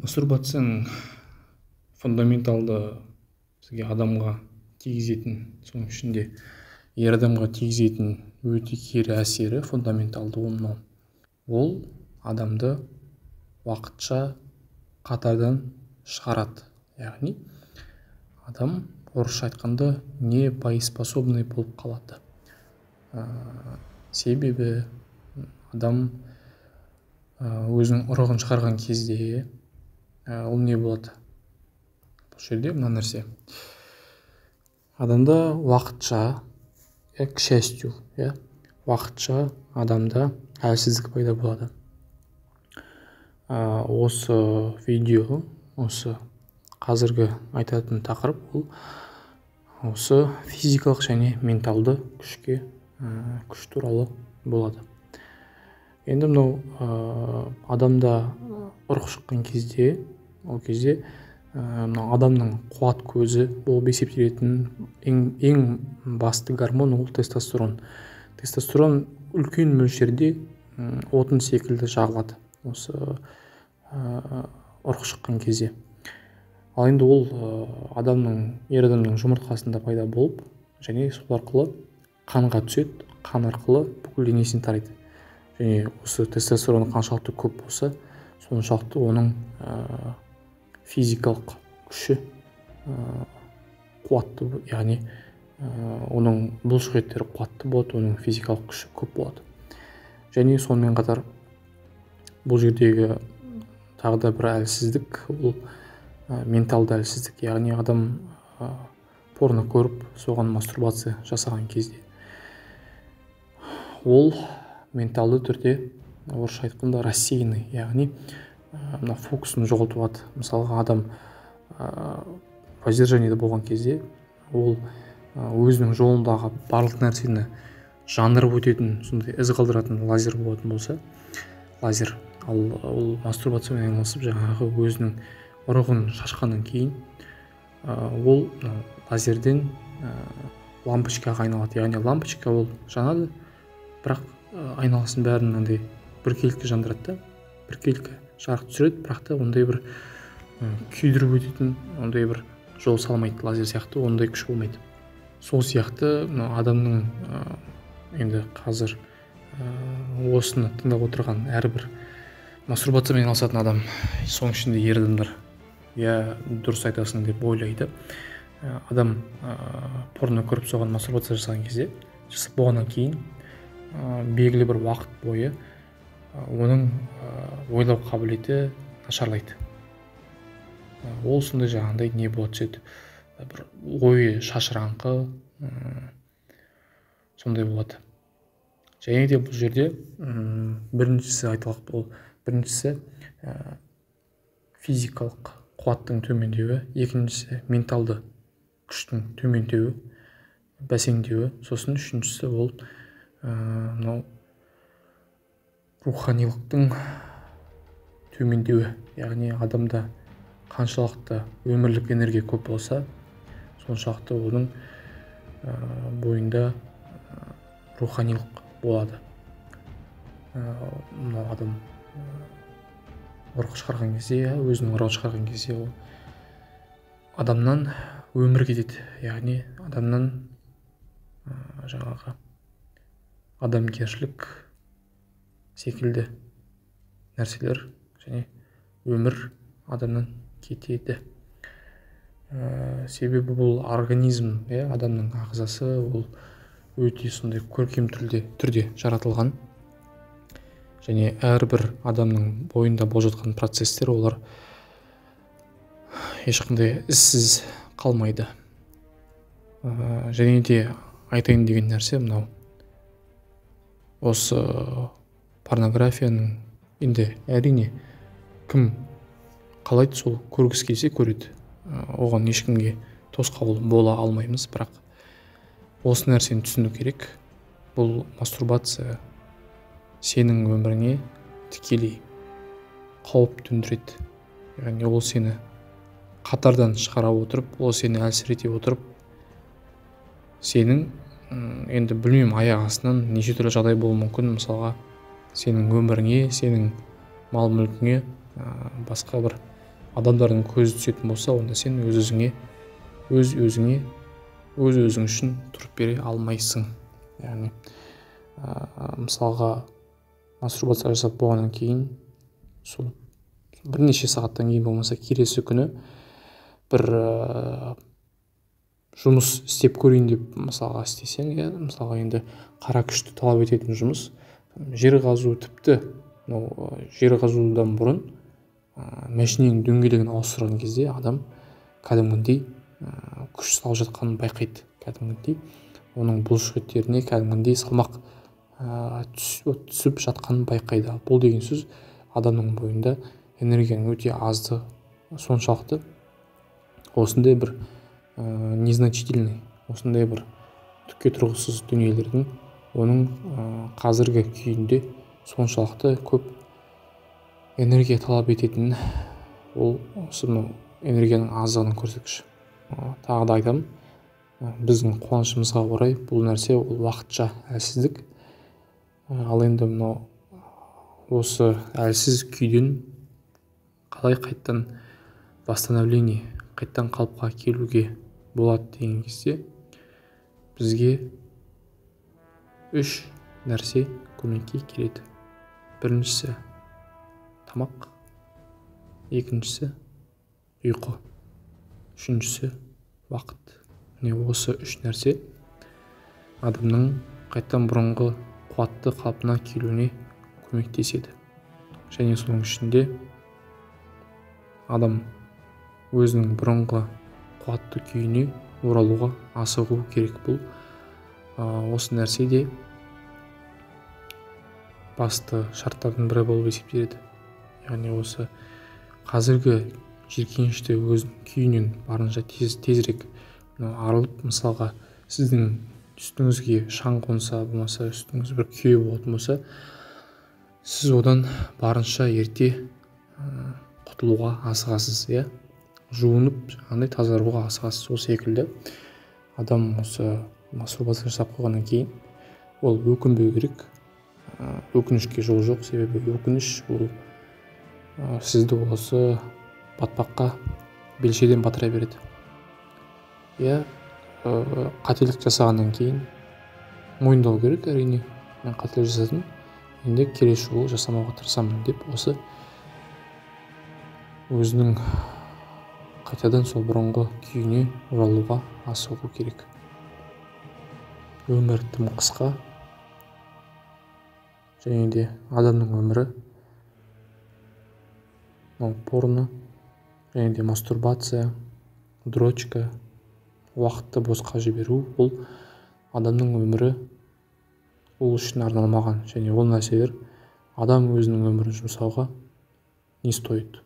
Мастурбацияның фундаменталды бізге адамға тигізетін, соның ішінде ер адамға тигізетін өте кері әсері фундаменталды ол адамды уақытша қатардан шығарады. Яғни адам орысша айтқанда не боеспособный болып қалады. Себебі адам өзінің ұрығын шығарған кезде ол не болады? Бұл жерде мына нәрсе. Адамда уақытша, к счастью, уақытша адамда әлсіздік пайда болады. Осы видео, осы қазіргі айтатын тақырып ол осы физикалық және менталды күш туралы болады. Енді мынау адамда ұрық шыққан кезде, ол кезде адамның қуат көзі болып есептелетін ең басты гормон ол тестостерон. Тестостерон үлкен мөлшерде отын секілді жағылады осы ұрық шыққан кезде. Ал енді ол ер адамның жұмыртқасында пайда болып, және сол арқылы қанға түседі, қан арқылы бүкіл денесіне тарайды. Және осы тестостерон қаншалықты көп болса, соншалықты оның физикалық күші қуатты, яғни оның бұлшық еттері қуатты болады, оның физикалық күші көп болады. Және сонымен қатар бұл жердегі тағы да бір әлсіздік, ол менталды әлсіздік, яғни адам порно көріп, соған мастурбация жасаған кезде ол менталды түрде, орысша айтқанда рассеянный, яғни фокусын жоғалтып алады. Мысалға адам воздержаниеде болған кезде ол өзінің жолындағы барлық нәрсені жандырып өтетін, сондай із қалдыратын лазер болатын болса, ол мастурбациямен айналысып, жаңағы өзінің ұрығын шашқаннан кейін ол лазерден лампочкаға айналады. Яғни лампочка ол жанады, бірақ айналасын бәрін андай біркелкі жандырады, біркелкі жарық түсіреді, бірақ та ондай бір күйдіріп өтетін, ондай бір жол салмайды, лазер сияқты ондай күш болмайды. Сол сияқты адамның енді қазір осыны тыңдап отырған әрбір мастурбациямен айналысатын адам, соның ішінде ер адамдар, дұрыс айтасың деп ойлайды. Адам порно көріп соған мастурбация жасаған кезде, жасап болғаннан кейін белгілі бір уақыт бойы оның ойлау қабілеті нашарлайды. Ол сондай жаңағындай не болады түседі, бір ойы шашыраңқы сондай болады. Және де бұл жерде біріншісі физикалық қуаттың төмендеуі, екіншісі менталды күштің төмендеуі, бәсеңдеуі, сосын үшіншісі ол руханилықтың төмендеуі, яғни адамда қаншалықты өмірлік энергия көп болса, соншалықты оның бойында руханилық болады. Адам ұрық шығарған кезде, өзінің ұрығын шығарған кезде ол адамнан өмір кетеді, яғни адамнан жаңағы адамгершілік секілді нәрселер және өмір адамнан кетеді. Себебі бұл организм, адамның ағзасы ол өте сондай көркем түрде жаратылған, және әрбір адамның бойында болып жатқан процестер олар ешқандай ізсіз қалмайды. Және де айтайын деген нәрсе мынау, осы порнографияның енді әрине кім қалайды сол көргісі келсе көреді, оған ешкімге тосқауыл бола алмаймыз, бірақ осы нәрсені түсіну керек. Бұл мастурбация сенің өміріңе тікелей қауіп төндіреді, яғни ол сені қатардан шығара отырып, ол сені әлсірете отырып, сенің енді білмеймін, аяқ астынан неше түрлі жағдай болуы мүмкін. Мысалға сенің өміріңе, сенің мал мүлкіңе басқа бір адамдардың көзі түсетін болса, онда сен өз өзің үшін тұрып бере алмайсың. Яғни мысалға мастурбация жасап болғаннан кейін, сол бірнеше сағаттан кейін болмаса келесі күні бір жұмыс істеп көрейін деп мысалға істесең, мысалға енді қара күшті талап ететін жұмыс, жер қазу, тіпті жер қазудан бұрын машинаның дөңгелегін ауыстырған кезде адам кәдімгідей күш салып жатқанын байқайды. Кәдімгідей оның бұлшықеттеріне кәдімгідей салмақ түсіп жатқанын байқайды. Бұл деген сөз адамның бойында энергияның өте азды. Соншалықты осындай бір незначительный, осындай бір түкке тұрғысыз дүниелердің оның қазіргі күйінде соншалықты көп энергия талап ететінін, ол осы энергияның аздығының көрсеткіші. Тағы да айтамын, біздің қуанышымызға орай бұл нәрсе ол уақытша әлсіздік. Ал енді осы әлсіз күйден қалай қайттан восстановление, қайттан қалыпқа келуге болады деген кезде бізге 3 нәрсе көмекке келеді. Біріншісі тамақ, екіншісі ұйқы, үшіншісі уақыт. Осы 3 нәрсе адамның қайттан бұрынғы қуатты қалпына келуіне көмектеседі. Және соның ішінде адам өзінің бұрынғы қуатты күйіне оралуға асығу керек. Бұл осы нәрсе де басты шарттардың бірі болып есептеледі. Яғни осы қазіргі жиіркенішті өзінің күйінен барынша тезірек арылып, мысалға сіздің үстіңізге шаң қонса, болмаса үстіңіз бір күйе болатын болса, сіз одан барынша ерте құтылуға асығасыз, жуынып жаңағыдай тазаруға асығасыз. Сол секілді адам осы мастурбация жасап қойғаннан кейін ол өкінбеу керек. Өкінішке жол жоқ, себебі өкініш ол сізді осы батпаққа белшеден батыра береді. Қателік жасағаннан кейін мойындау керек, әрине, мен қателік жасадым, енді келесі жолы жасамауға тырысамын деп, осы өзінің қайтадан сол бұрынғы күйіне оралуға асығу керек. Өмір тым қысқа, және де адамның өмірі порно, және де мастурбация, дрочка, уақытты босқа жіберу, ол адамның өмірі ол үшін арналмаған, және ол нәрселер адам өзінің өмірін жұмсауға не стоит.